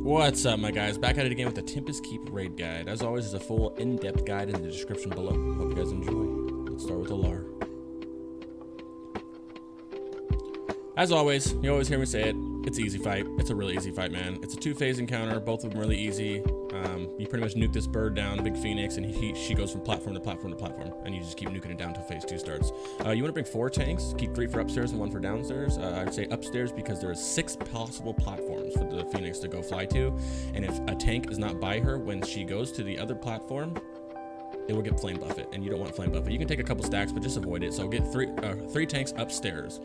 What's up, my guys? Back at it again with the Tempest Keep raid guide. As always, there's a full in-depth guide in the description below. Hope you guys enjoy. Let's start with the lore. As always, you always hear me say it, it's an easy fight. It's a really easy fight, man. It's a two-phase encounter, both of them really easy. You pretty much nuke this bird down, big phoenix, and she goes from platform to platform to platform, and you just keep nuking it down until phase 2 starts. You want to bring 4 tanks, keep 3 for upstairs and 1 for downstairs. I'd say upstairs because there are 6 possible platforms for the phoenix to go fly to, and if a tank is not by her when she goes to the other platform, it will get flame buff it, and you don't want flame buff it. You can take a couple stacks, but just avoid it. So get 3 tanks upstairs,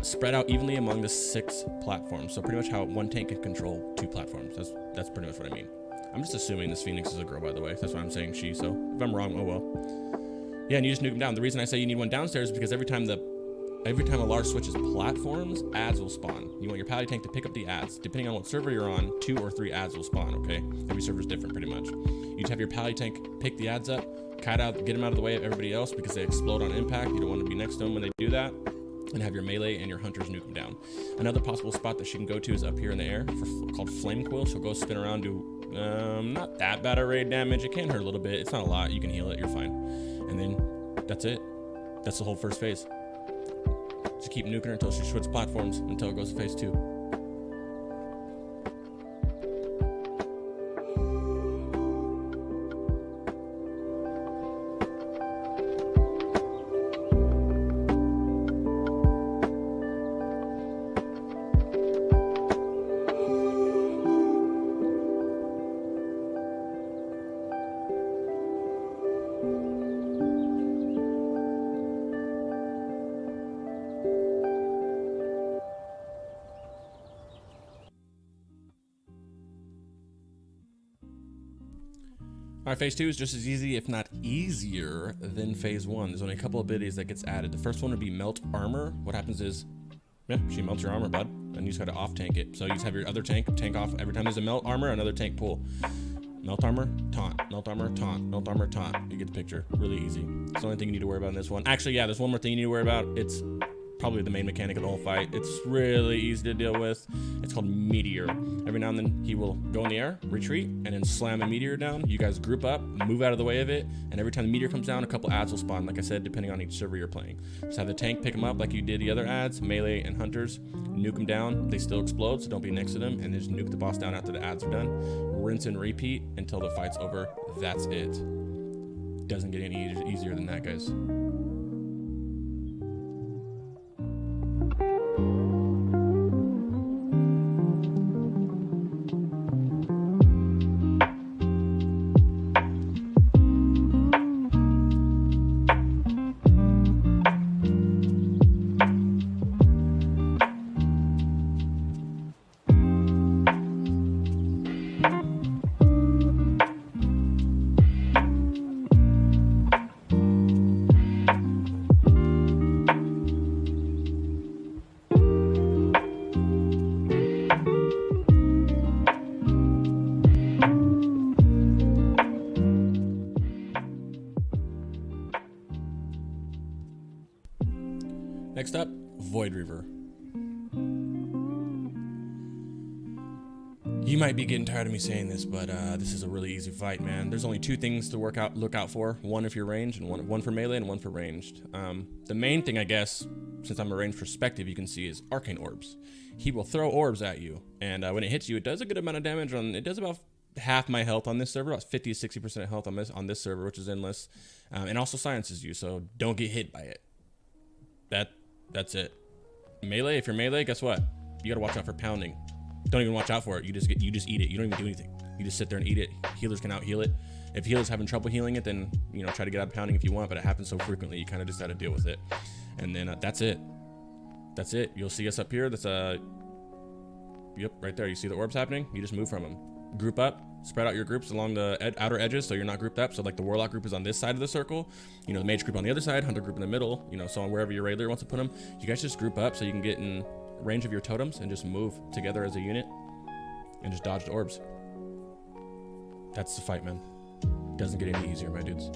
spread out evenly among the 6 platforms. So pretty much how 1 tank can control 2 platforms. That's pretty much what I mean. I'm just assuming this phoenix is a girl, by the way. That's why I'm saying she. So if I'm wrong, oh well. Yeah, and you just nuke them down. The reason I say you need 1 downstairs is because every time a large switches platforms, adds will spawn. You want your pally tank to pick up the adds. Depending on what server you're on, 2 or 3 adds will spawn. Okay, every server is different, pretty much. You just have your pally tank pick the adds up, get them out of the way of everybody else because they explode on impact. You don't want to be next to them when they do that. And have your melee and your hunters nuke them down. Another possible spot that she can go to is up here in the air, called Flame Coil. She'll go spin around, do not that bad of raid damage. It can hurt a little bit. It's not a lot. You can heal it. You're fine. And then that's it. That's the whole first phase. Just keep nuking her until she switches platforms until it goes to phase 2. Alright, phase 2 is just as easy, if not easier, than phase 1. There's only a couple of abilities that gets added. The first one would be Melt Armor. What happens is, yeah, she melts your armor, bud, and you just gotta off-tank it. So you just have your other tank off. Every time there's a Melt Armor, another tank pull. Melt Armor, taunt. Melt Armor, taunt. Melt Armor, taunt. You get the picture. Really easy. It's the only thing you need to worry about in this one. Actually, yeah, there's one more thing you need to worry about. It's probably the main mechanic of the whole fight. It's really easy to deal with. It's called Meteor. Every now and then he will go in the air, retreat, and then slam a meteor down. You guys group up, move out of the way of it, and every time the meteor comes down, a couple adds will spawn, like I said, depending on each server you're playing. Just have the tank pick them up like you did the other adds, melee and hunters, nuke them down. They still explode, so don't be next to them, and then just nuke the boss down after the adds are done. Rinse and repeat until the fight's over. That's it. Doesn't get any easier than that, guys. Next up, Void Reaver. You might be getting tired of me saying this, but this is a really easy fight, man. There's only 2 things to look out for. 1 if you're ranged, and one for melee, and 1 for ranged. The main thing, I guess, since I'm a ranged perspective, you can see is Arcane Orbs. He will throw orbs at you, and when it hits you, it does a good amount of damage. It does about half my health on this server, about 50 to 60% health on this server, which is endless, and also silences you, so don't get hit by it. That's it. Melee, if you're melee, guess what? You gotta watch out for pounding. Don't even watch out for it. You just eat it. You don't even do anything. You just sit there and eat it. Healers can out heal it. If healers having trouble healing it, then try to get out of pounding if you want, but it happens so frequently you kind of just gotta deal with it. And then that's it. That's it. You'll see us up here. That's yep, right there. You see the orbs happening? You just move from them. Group up, spread out your groups along the outer edges so you're not grouped up. So like the Warlock group is on this side of the circle, the Mage group on the other side, Hunter group in the middle, so on wherever your raid leader wants to put them. You guys just group up so you can get in range of your totems and just move together as a unit and just dodge the orbs. That's the fight, man. Doesn't get any easier, my dudes.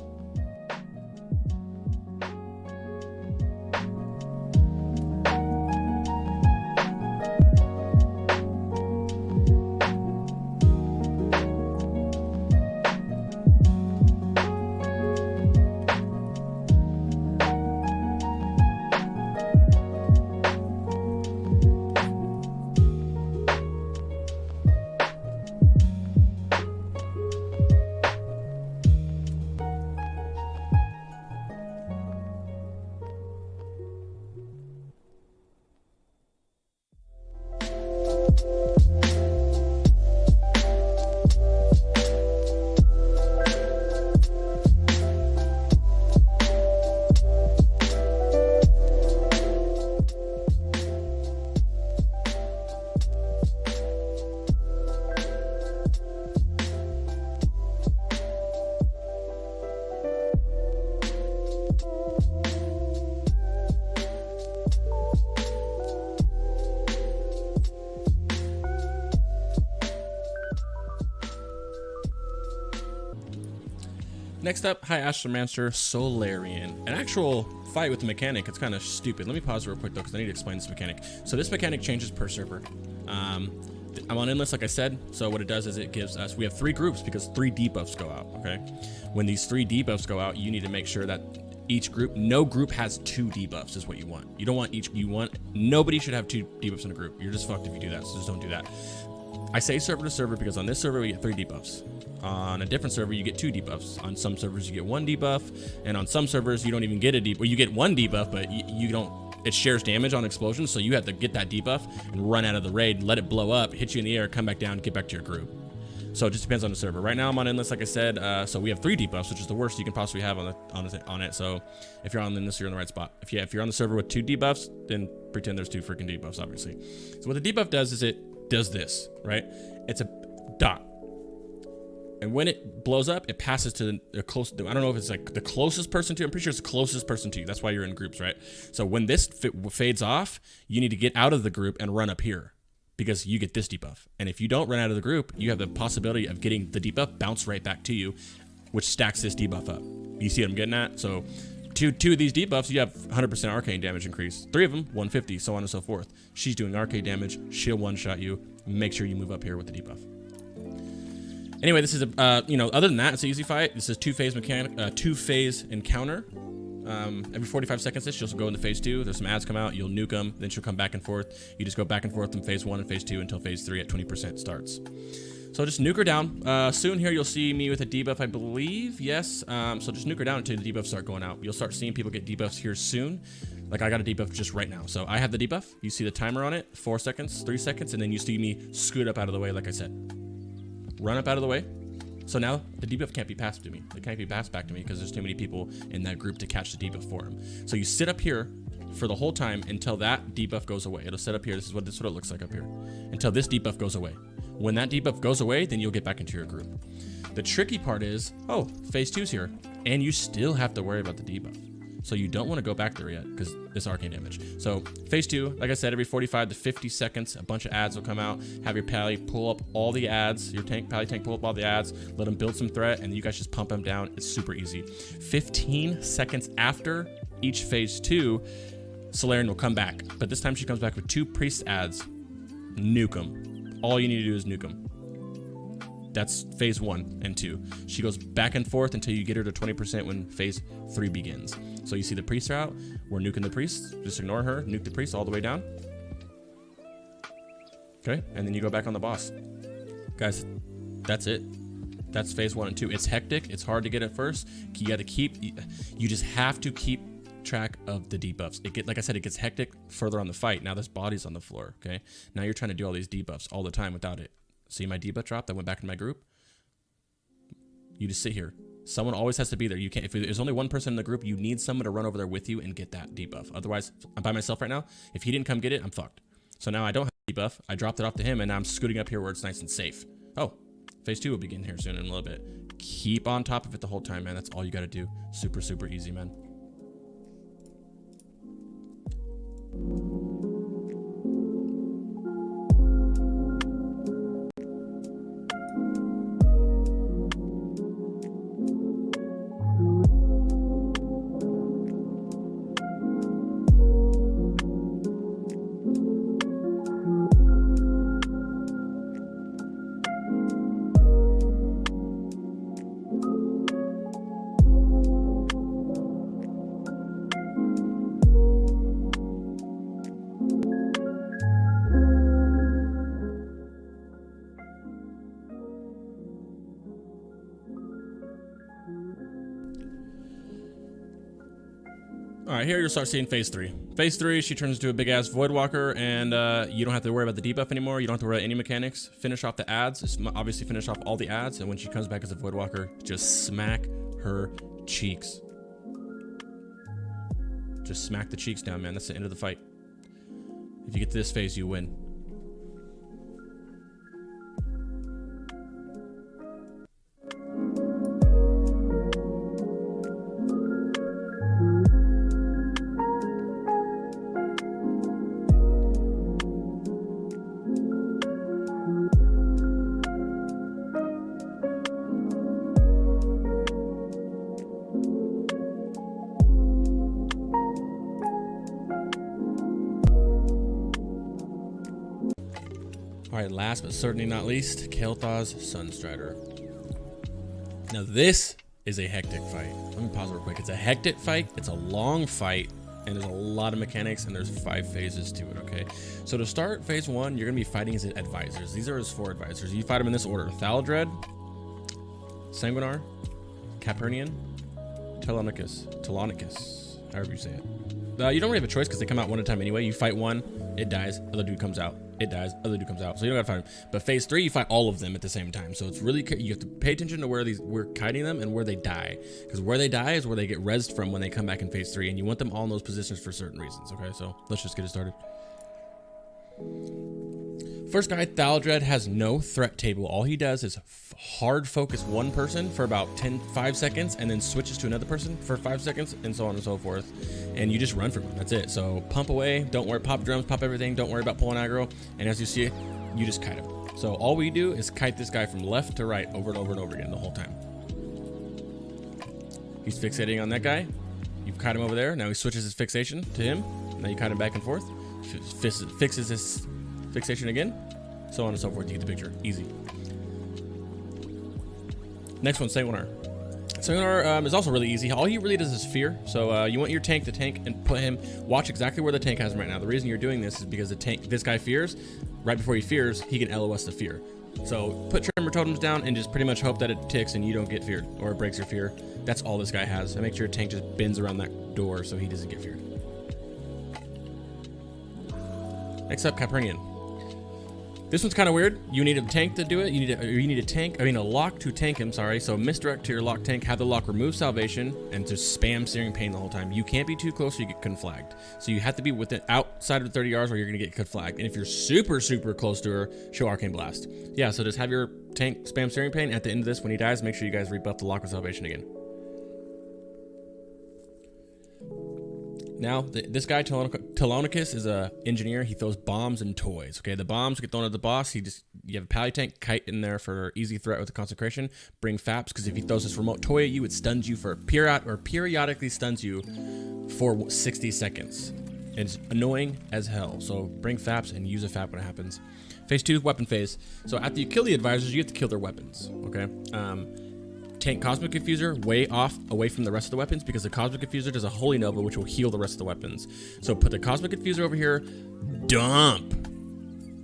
Next up, High Astromancer Solarian. An actual fight with the mechanic. It's kind of stupid. Let me pause real quick though, because I need to explain this mechanic. So this mechanic changes per server. I'm on Endless, like I said. So what it does is it gives us, we have 3 groups because 3 debuffs go out, okay? When these 3 debuffs go out, you need to make sure that each group, no group has 2 debuffs is what you want. You don't want nobody should have 2 debuffs in a group. You're just fucked if you do that, so just don't do that. I say server to server because on this server we get 3 debuffs. On a different server, you get 2 debuffs. On some servers, you get 1 debuff, and on some servers, you don't even get a debuff. Well, you get 1 debuff, but you don't. It shares damage on explosions, so you have to get that debuff and run out of the raid, let it blow up, hit you in the air, come back down, get back to your group. So it just depends on the server. Right now, I'm on Endless, like I said. So we have 3 debuffs, which is the worst you can possibly have on it. So if you're on Endless, you're in the right spot. If you're on the server with 2 debuffs, then pretend there's 2 freaking debuffs, obviously. So what the debuff does is it does this, right? It's a dot. And when it blows up, it passes to the close. I don't know if it's like the closest person to you. I'm pretty sure it's the closest person to you. That's why you're in groups, right? So when this fades off, you need to get out of the group and run up here because you get this debuff. And if you don't run out of the group, you have the possibility of getting the debuff bounce right back to you, which stacks this debuff up. You see what I'm getting at? So two of these debuffs, you have 100% arcane damage increase. 3 of them, 150, so on and so forth. She's doing arcane damage. She'll one-shot you. Make sure you move up here with the debuff. Anyway, this is a, other than that, it's an easy fight. This is two-phase encounter. Every 45 seconds, she'll go into phase 2. There's some ads come out. You'll nuke them. Then she'll come back and forth. You just go back and forth from phase 1 and phase 2 until phase 3 at 20% starts. So just nuke her down. Soon here, you'll see me with a debuff, I believe. Yes. So just nuke her down until the debuffs start going out. You'll start seeing people get debuffs here soon. Like I got a debuff just right now. So I have the debuff. You see the timer on it. 4 seconds, 3 seconds, and then you see me scoot up out of the way, like I said. Run up out of the way. So now the debuff can't be passed to me. It can't be passed back to me because there's too many people in that group to catch the debuff for him. So you sit up here for the whole time until that debuff goes away. It'll sit up here. This is what it looks like up here. Until this debuff goes away. When that debuff goes away, then you'll get back into your group. The tricky part is, phase 2's here. And you still have to worry about the debuff. So you don't want to go back there yet because it's arcane damage. So phase 2, like I said, every 45 to 50 seconds, a bunch of ads will come out. Have your pally pull up all the ads. Your pally tank pull up all the ads. Let them build some threat, and you guys just pump them down. It's super easy. 15 seconds after each phase 2, Solarian will come back. But this time she comes back with 2 priest ads. Nuke them. All you need to do is nuke them. That's phase 1 and 2. She goes back and forth until you get her to 20% when phase 3 begins. So you see the priests are out. We're nuking the priests. Just ignore her. Nuke the priests all the way down. Okay, and then you go back on the boss. Guys, that's it. That's phase 1 and 2. It's hectic. It's hard to get at first. You just have to keep track of the debuffs. Like I said, it gets hectic further on the fight. Now there's bodies on the floor, okay? Now you're trying to do all these debuffs all the time without it. See my debuff drop that went back in my group? You just sit here. Someone always has to be there. You can't. If there's only one person in the group, you need someone to run over there with you and get that debuff. Otherwise, I'm by myself right now. If he didn't come get it, I'm fucked. So now I don't have a debuff. I dropped it off to him, and now I'm scooting up here where it's nice and safe. Oh, phase 2 will begin here soon in a little bit. Keep on top of it the whole time, man. That's all you got to do. Super, super easy, man. right here, you'll start seeing phase 3. Phase 3, she turns into a big-ass Void Walker, and you don't have to worry about the debuff anymore. You don't have to worry about any mechanics. Finish off the ads. Obviously, finish off all the ads, and when she comes back as a Void Walker, just smack her cheeks. Just smack the cheeks down, man. That's the end of the fight. If you get to this phase, you win. Alright, last but certainly not least, Kael'Thas Sunstrider. Now this is a hectic fight. Let me pause real quick. It's a hectic fight, it's a long fight, and there's a lot of mechanics, and there's 5 phases to it, okay? So to start phase 1, you're going to be fighting his advisors. These are his 4 advisors. You fight them in this order. Thaldred, Sanguinar, Capernian, Telonicus, however you say it. You don't really have a choice because they come out one at a time anyway. You fight one, it dies, other dude comes out. It dies, other dude comes out. So you don't gotta fight them. But phase 3, you fight all of them at the same time. So it's really, you have to pay attention to where we're kiting them and where they die. Because where they die is where they get rezzed from when they come back in phase 3. And you want them all in those positions for certain reasons. Okay, so let's just get it started. First guy, Thaldred, has no threat table. All he does is hard focus one person for about 5 seconds and then switches to another person for 5 seconds and so on and so forth. And you just run from him. That's it. So pump away. Don't worry. Pop drums, pop everything. Don't worry about pulling aggro. And as you see it, you just kite him. So all we do is kite this guy from left to right over and over and over again the whole time. He's fixating on that guy. You kite him over there. Now he switches his fixation to him. Now you kite him back and forth. Fixes his fixation again, so on and so forth. You get the picture. Easy. Next one, Sanguinar. Sanguinar is also really easy. All he really does is fear. So you want your tank to tank and put him. Watch exactly where the tank has him right now. The reason you're doing this is because the tank, this guy fears. Right before he fears, he can LOS the fear. So put tremor totems down and just pretty much hope that it ticks and you don't get feared or it breaks your fear. That's all this guy has. And make sure your tank just bends around that door so he doesn't get feared. Next up, Capernian. This one's kind of weird. You need a tank to do it. You need a lock to tank him, sorry. So misdirect to your lock tank, have the lock remove salvation, and just spam Searing Pain the whole time. You can't be too close or you get conflagged. So you have to be within outside of 30 yards or you're gonna get conflagged. And if you're super, super close to her, show Arcane Blast. Yeah, so just have your tank spam Searing Pain. At the end of this, when he dies, make sure you guys rebuff the lock with salvation again. Now, this guy, Telonicus, is a engineer. He throws bombs and toys. Okay, the bombs get thrown at the boss. You have a pally tank, kite in there for easy threat with the consecration. Bring faps, because if he throws this remote toy at you, it stuns you for periodically stuns you for 60 seconds. It's annoying as hell. So bring faps and use a fap when it happens. Phase 2, weapon phase. So after you kill the advisors, you have to kill their weapons. Okay. Tank Cosmic Confuser way off away from the rest of the weapons because the Cosmic Confuser does a Holy Nova which will heal the rest of the weapons. So put the Cosmic Confuser over here, dump.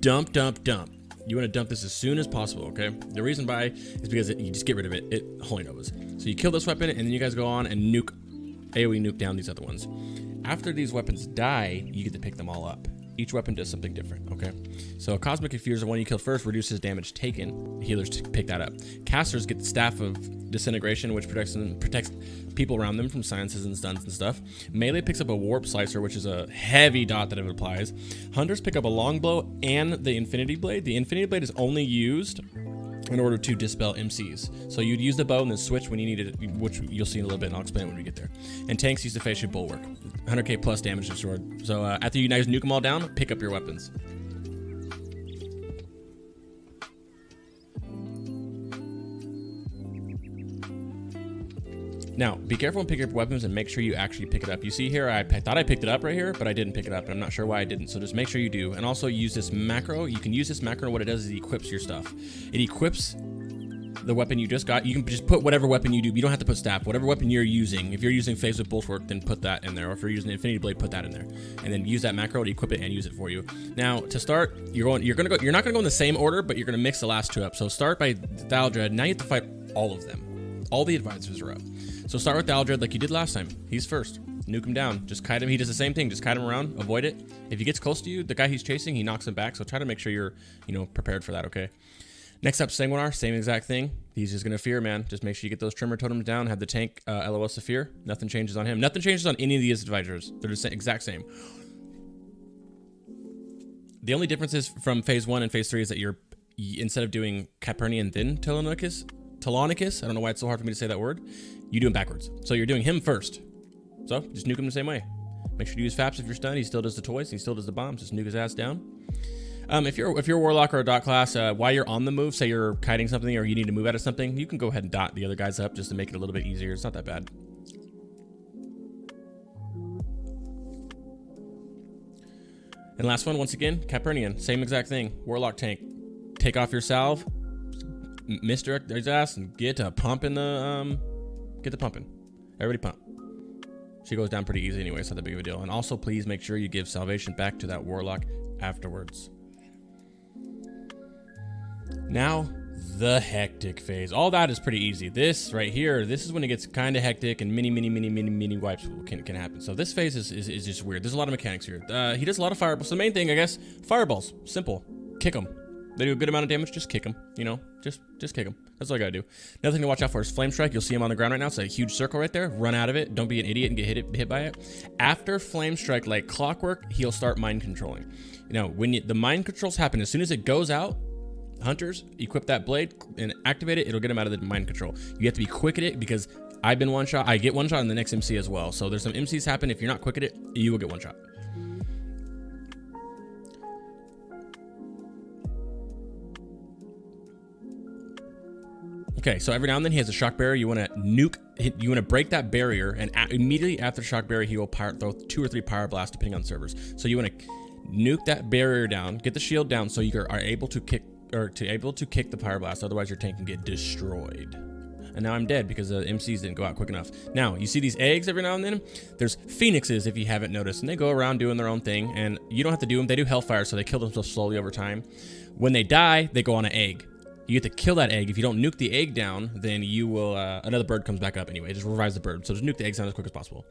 You want to dump this as soon as possible, okay? The reason why is because you just get rid of it. It Holy Novas. So you kill this weapon and then you guys go on and AoE nuke down these other ones. After these weapons die, you get to pick them all up. Each weapon does something different, okay? So a Cosmic Confuser, one you kill first, reduces damage taken. Healers pick that up. Casters get the Staff of Disintegration, which protects people around them from silences and stuns and stuff. Melee picks up a Warp Slicer, which is a heavy dot that it applies. Hunters pick up a Longbow and the Infinity Blade. The Infinity Blade is only used in order to dispel MCs. So you'd use the bow and then switch when you need it, which you'll see in a little bit, and I'll explain when we get there. And tanks use the Facial Bulwark. 100k plus damage to sword. So after you guys nuke them all down, pick up your weapons. Now, be careful when picking up weapons and make sure you actually pick it up. You see here, I thought I picked it up right here, but I didn't pick it up, and I'm not sure why I didn't. So just make sure you do. And also use this macro. You can use this macro. What it does is it equips your stuff. It equips the weapon you just got. You can just put whatever weapon you do. You don't have to put staff. Whatever weapon you're using. If you're using Phase with Bulwark, then put that in there. Or if you're using Infinity Blade, put that in there. And then use that macro to equip it and use it for you. Now, to start, you're not gonna go in the same order, but you're gonna mix the last two up. So start by Thaldred. Now you have to fight all of them. all the advisors are up. So start with Aldred like you did last time. He's first. Nuke him down. Just kite him. He does the same thing. Just kite him around. Avoid it. If he gets close to you, the guy he's chasing, he knocks him back. So try to make sure you're, prepared for that, okay? Next up, Sanguinar. Same exact thing. He's just going to fear, man. Just make sure you get those trimmer totems down. Have the tank LOS to fear. Nothing changes on him. Nothing changes on any of these advisors. They're the exact same. The only difference is from phase 1 and phase 3 is that you're, instead of doing Capernian then Telonicus, I don't know why it's so hard for me to say that word, you do him backwards. So you're doing him first. So just nuke him the same way. Make sure to use Faps if you're stunned. He still does the toys. He still does the bombs. Just nuke his ass down. If you're a warlock or a dot class, while you're on the move, say you're kiting something or you need to move out of something, you can go ahead and dot the other guys up just to make it a little bit easier. It's not that bad. And last one, once again, Capernian, same exact thing. Warlock tank, take off your salve, misdirect his ass, and get to pumping Everybody pump. She goes down pretty easy anyway, it's not that big of a deal. And also, please make sure you give salvation back to that warlock afterwards. Now, the hectic phase. All that is pretty easy. This right here, this is when it gets kind of hectic and mini wipes can happen. So this phase is just weird. There's a lot of mechanics here. He does a lot of fireballs. So the main thing, I guess, fireballs. Simple. Kick them. They do a good amount of damage. Just kick them. Just kick them. That's all you gotta do. Another thing to watch out for is Flame Strike. You'll see him on the ground right now. It's a huge circle right there. Run out of it. Don't be an idiot and get hit by it. After Flame Strike, like clockwork, he'll start mind controlling. When the mind controls happen, as soon as it goes out, hunters, equip that blade and activate it. It'll get him out of the mind control. You have to be quick at it because I've been one shot. I get one shot in the next MC as well. So there's some MCs happen. If you're not quick at it, you will get one shot. Okay, so every now and then he has a shock barrier. You want to nuke, you want to break that barrier, and immediately after shock barrier, he will throw 2 or 3 power blasts depending on servers. So you want to nuke that barrier down, get the shield down, so you are able to kick the power blast. Otherwise, your tank can get destroyed. And now I'm dead because the MCs didn't go out quick enough. Now you see these eggs every now and then. There's phoenixes, if you haven't noticed, and they go around doing their own thing. And you don't have to do them. They do hellfire, so they kill themselves slowly over time. When they die, they go on an egg. You have to kill that egg. If you don't nuke the egg down, then you will, another bird comes back up anyway. It just revives the bird. So just nuke the eggs down as quick as possible.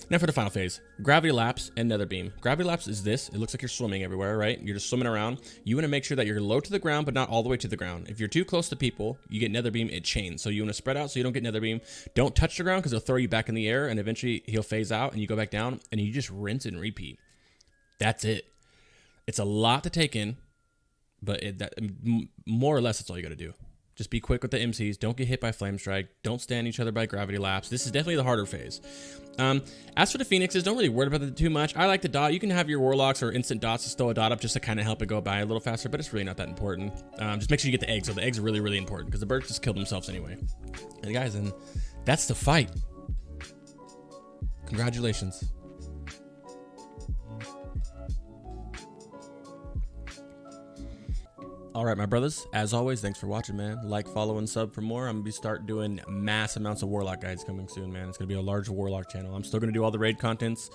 Now for the final phase, Gravity Lapse and Nether Beam. Gravity Lapse is this. It looks like you're swimming everywhere, right? You're just swimming around. You want to make sure that you're low to the ground, but not all the way to the ground. If you're too close to people, you get Nether Beam, it chains. So you want to spread out so you don't get Nether Beam. Don't touch the ground because he'll throw you back in the air and eventually he'll phase out and you go back down and you just rinse and repeat. That's it. It's a lot to take in, but more or less that's all you got to do. Just be quick with the MCs. Don't get hit by Flame Strike. Don't stand each other by Gravity Lapse. This is definitely the harder phase. As for the Phoenixes, don't really worry about it too much. I like the dot. You can have your Warlocks or instant dots to stow a dot up just to kind of help it go by a little faster, but it's really not that important. Just make sure you get the eggs. So the eggs are really, really important because the birds just kill themselves anyway. And guys, and that's the fight. Congratulations. All right, my brothers, as always, thanks for watching, man. Like, follow, and sub for more. I'm going to start doing mass amounts of Warlock guides coming soon, man. It's going to be a large Warlock channel. I'm still going to do all the raid contents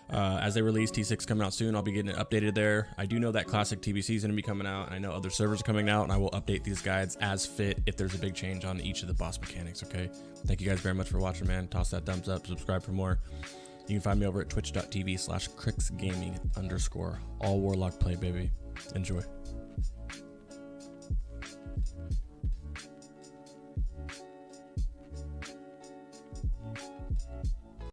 as they release. T6 coming out soon. I'll be getting it updated there. I do know that classic TBC is going to be coming out, and I know other servers are coming out, and I will update these guides as fit if there's a big change on each of the boss mechanics, okay? Thank you guys very much for watching, man. Toss that thumbs up, subscribe for more. You can find me over at twitch.tv/crixgaming_. All Warlock play, baby. Enjoy.